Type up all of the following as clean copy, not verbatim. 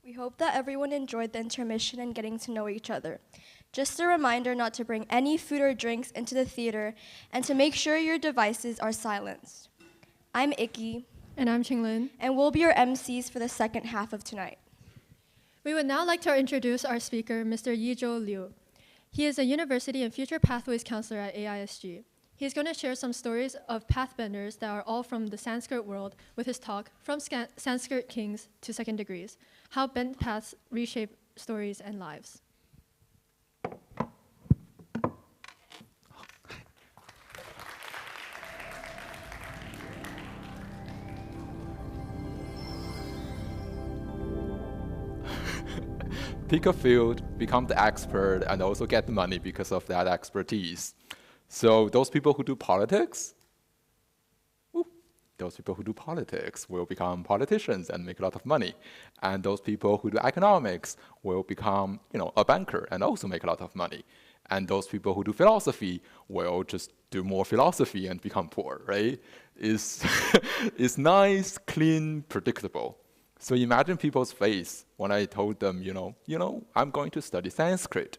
We hope that everyone enjoyed the intermission and getting to know each other. Just a reminder not to bring any food or drinks into the theater and to make sure your devices are silenced. I'm Icky. And I'm Qinglin. And we'll be your MCs for the second half of tonight. We would now like to introduce our speaker, Mr. Yizhou Liu. He is a University and Future Pathways Counselor at AISG. He's going to share some stories of pathbenders that are all from the Sanskrit world with his talk, From Sanskrit Kings to Second Degrees, How Bent Paths Reshape Stories and Lives. Pick a field, become the expert, and also get the money because of that expertise. So those people who do politics, will become politicians and make a lot of money. And those people who do economics will become, a banker and also make a lot of money. And those people who do philosophy will just do more philosophy and become poor, right? It's nice, clean, predictable. So imagine people's face when I told them, I'm going to study Sanskrit.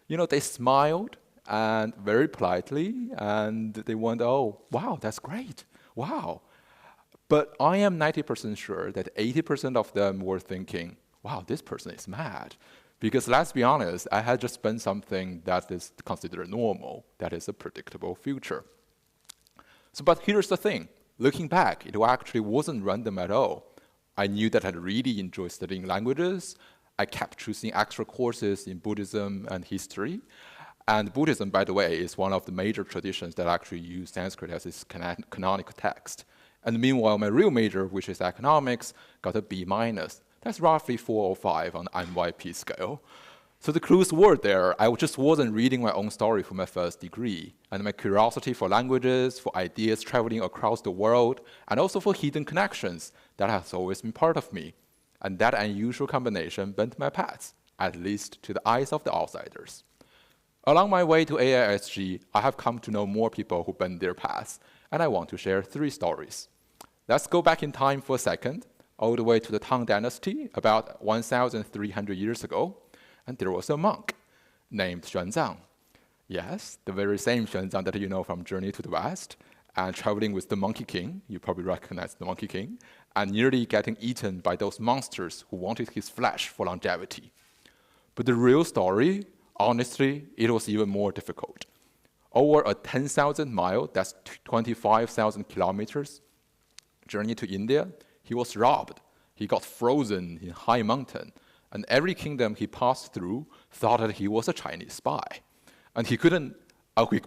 They smiled and very politely, and they went, oh, wow, that's great, wow. But I am 90% sure that 80% of them were thinking, wow, this person is mad. Because let's be honest, I had just spent something that is considered normal, that is a predictable future. But here's the thing, looking back, it actually wasn't random at all. I knew that I really enjoyed studying languages. I kept choosing extra courses in Buddhism and history. And Buddhism, by the way, is one of the major traditions that actually use Sanskrit as its canonical text. And meanwhile, my real major, which is economics, got a B-. That's roughly 4 or 5 on the NYP scale. So the clues were there. I just wasn't reading my own story for my first degree. And my curiosity for languages, for ideas traveling across the world, and also for hidden connections, that has always been part of me. And that unusual combination bent my paths, at least to the eyes of the outsiders. Along my way to AISG, I have come to know more people who bend their paths, and I want to share 3 stories. Let's go back in time for a second, all the way to the Tang Dynasty, about 1,300 years ago. And there was a monk named Xuanzang. Yes, the very same Xuanzang that you know from Journey to the West, and traveling with the Monkey King, you probably recognize the Monkey King, and nearly getting eaten by those monsters who wanted his flesh for longevity. But the real story, honestly, it was even more difficult. Over a 10,000 mile, that's 25,000 kilometers, journey to India, he was robbed. He got frozen in high mountain. And every kingdom he passed through thought that he was a Chinese spy. And he couldn't, he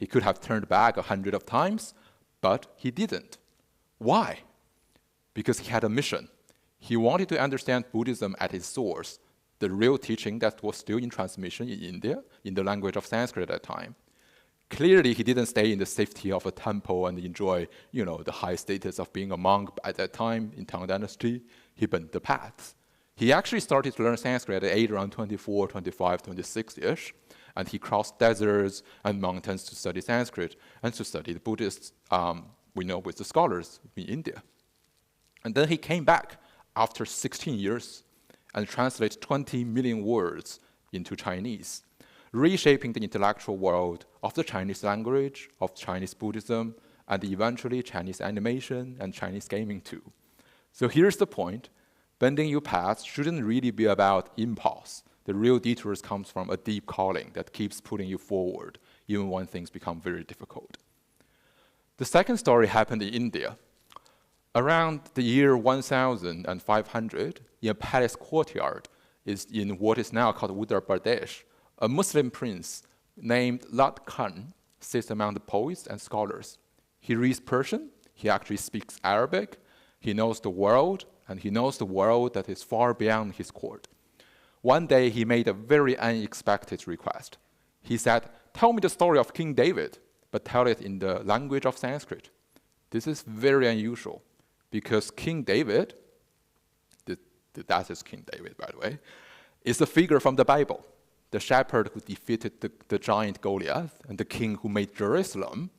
could have turned back 100 of times, but he didn't. Why? Because he had a mission. He wanted to understand Buddhism at its source, the real teaching that was still in transmission in India, in the language of Sanskrit at that time. Clearly, he didn't stay in the safety of a temple and enjoy, the high status of being a monk at that time in Tang Dynasty. He bent the paths. He actually started to learn Sanskrit at age around 24, 25, 26-ish, and he crossed deserts and mountains to study Sanskrit and to study the Buddhists, with the scholars in India. And then he came back after 16 years and translated 20 million words into Chinese, reshaping the intellectual world of the Chinese language, of Chinese Buddhism, and eventually Chinese animation and Chinese gaming too. So here's the point. Bending your paths shouldn't really be about impulse. The real detours comes from a deep calling that keeps pulling you forward, even when things become very difficult. The second story happened in India. Around the year 1500, in a palace courtyard, is in what is now called Uttar Pradesh, a Muslim prince named Lad Khan sits among the poets and scholars. He reads Persian, he actually speaks Arabic, he knows the world, and he knows the world that is far beyond his court. One day, he made a very unexpected request. He said, tell me the story of King David, but tell it in the language of Sanskrit. This is very unusual, because King David, that is King David, by the way, is a figure from the Bible. The shepherd who defeated the giant Goliath, and the king who made Jerusalem,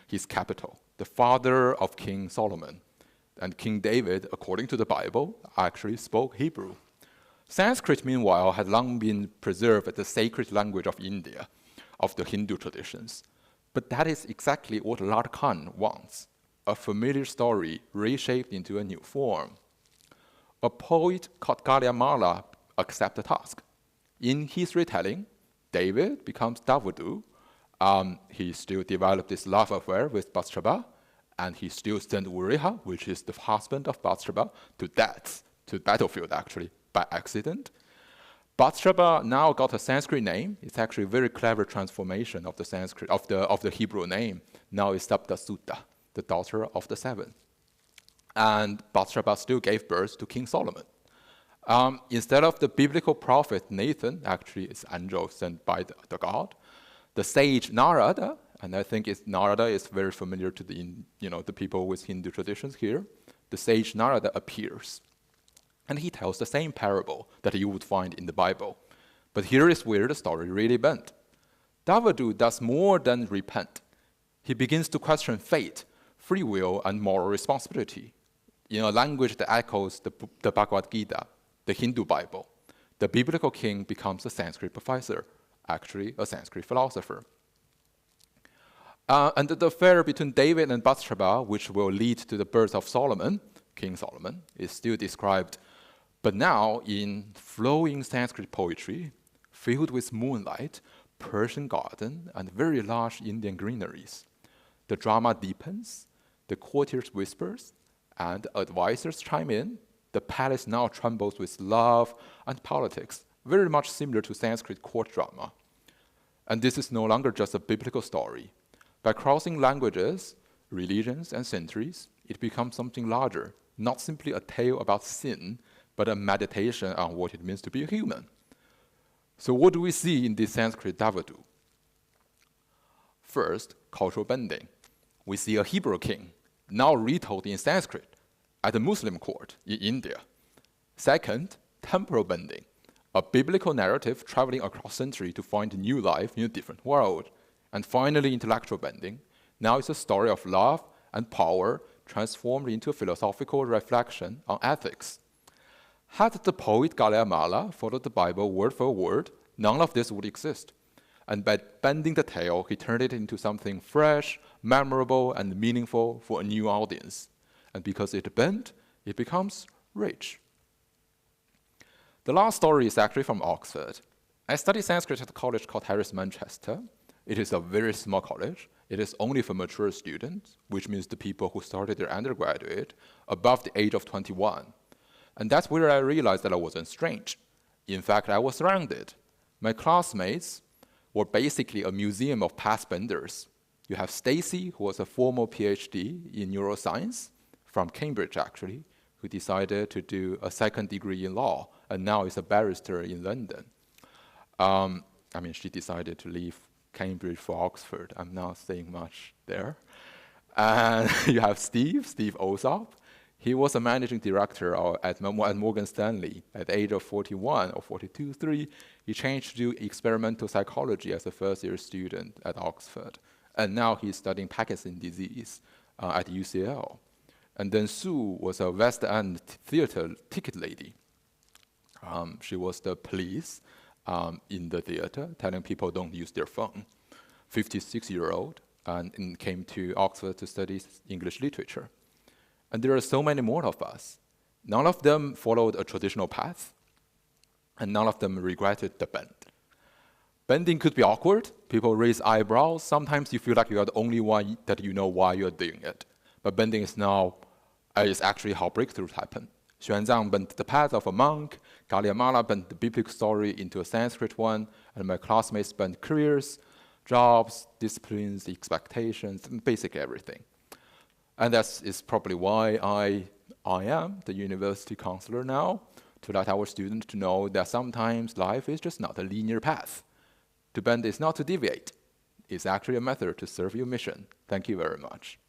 his capital, the father of King Solomon. and King David, according to the Bible, actually spoke Hebrew. Sanskrit, meanwhile, had long been preserved as the sacred language of India, of the Hindu traditions. But that is exactly what Lord Khan wants, a familiar story reshaped into a new form. A poet called Galyamala accepts the task. In his retelling, David becomes Davudu. He still developed this love affair with Bathsheba, and he still sent Uriah, which is the husband of Bathsheba, to death, to the battlefield actually, by accident. Bathsheba now got a Sanskrit name. It's actually a very clever transformation of the Sanskrit, of the Hebrew name. Now it's Saptasutta, the daughter of the seven. And Bathsheba still gave birth to King Solomon. Instead of the biblical prophet Nathan, actually it's angel sent by the god, the sage Narada, and I think Narada is very familiar to the people with Hindu traditions here. The sage Narada appears, and he tells the same parable that you would find in the Bible. But here is where the story really bent. Davudu does more than repent. He begins to question fate, free will, and moral responsibility in a language that echoes the Bhagavad Gita, the Hindu Bible. The biblical king becomes a Sanskrit professor, actually a Sanskrit philosopher. And the affair between David and Bathsheba, which will lead to the birth of Solomon, King Solomon, is still described, but now in flowing Sanskrit poetry, filled with moonlight, Persian garden, and very large Indian greeneries. The drama deepens, the courtiers whispers, and advisors chime in. The palace now trembles with love and politics, very much similar to Sanskrit court drama. And this is no longer just a biblical story. By crossing languages, religions, and centuries, it becomes something larger, not simply a tale about sin, but a meditation on what it means to be a human. So what do we see in this Sanskrit Davudu? First, cultural bending. We see a Hebrew king, now retold in Sanskrit, at a Muslim court in India. Second, temporal bending, a biblical narrative traveling across centuries to find new life in a different world. And finally, intellectual bending. Now it's a story of love and power transformed into a philosophical reflection on ethics. Had the poet Galyamala followed the Bible word for word, none of this would exist. And by bending the tale, he turned it into something fresh, memorable, and meaningful for a new audience. And because it bent, it becomes rich. The last story is actually from Oxford. I studied Sanskrit at a college called Harris Manchester. It is a very small college. It is only for mature students, which means the people who started their undergraduate above the age of 21. And that's where I realized that I wasn't strange. In fact, I was surrounded. My classmates were basically a museum of past benders. You have Stacy, who was a former PhD in neuroscience, from Cambridge actually, who decided to do a second degree in law, and now is a barrister in London. She decided to leave Cambridge for Oxford. I'm not saying much there. And you have Steve Osop. He was a managing director at Morgan Stanley. At the age of 41 or 42, 3, he changed to do experimental psychology as a first-year student at Oxford. And now he's studying Parkinson's disease at UCL. And then Sue was a West End theater ticket lady. She was the police in the theater, telling people don't use their phone. 56-year-old, and came to Oxford to study English literature. And there are so many more of us. None of them followed a traditional path, and none of them regretted the bend. Bending could be awkward. People raise eyebrows. Sometimes you feel like you are the only one that you know why you're doing it. But bending is actually how breakthroughs happen. Xuanzang bent the path of a monk, Galyamala bent the biblical story into a Sanskrit one, and my classmates bent careers, jobs, disciplines, expectations, and basically everything. And that is probably why I am the university counselor now, to let our students to know that sometimes life is just not a linear path. To bend is not to deviate. It's actually a method to serve your mission. Thank you very much.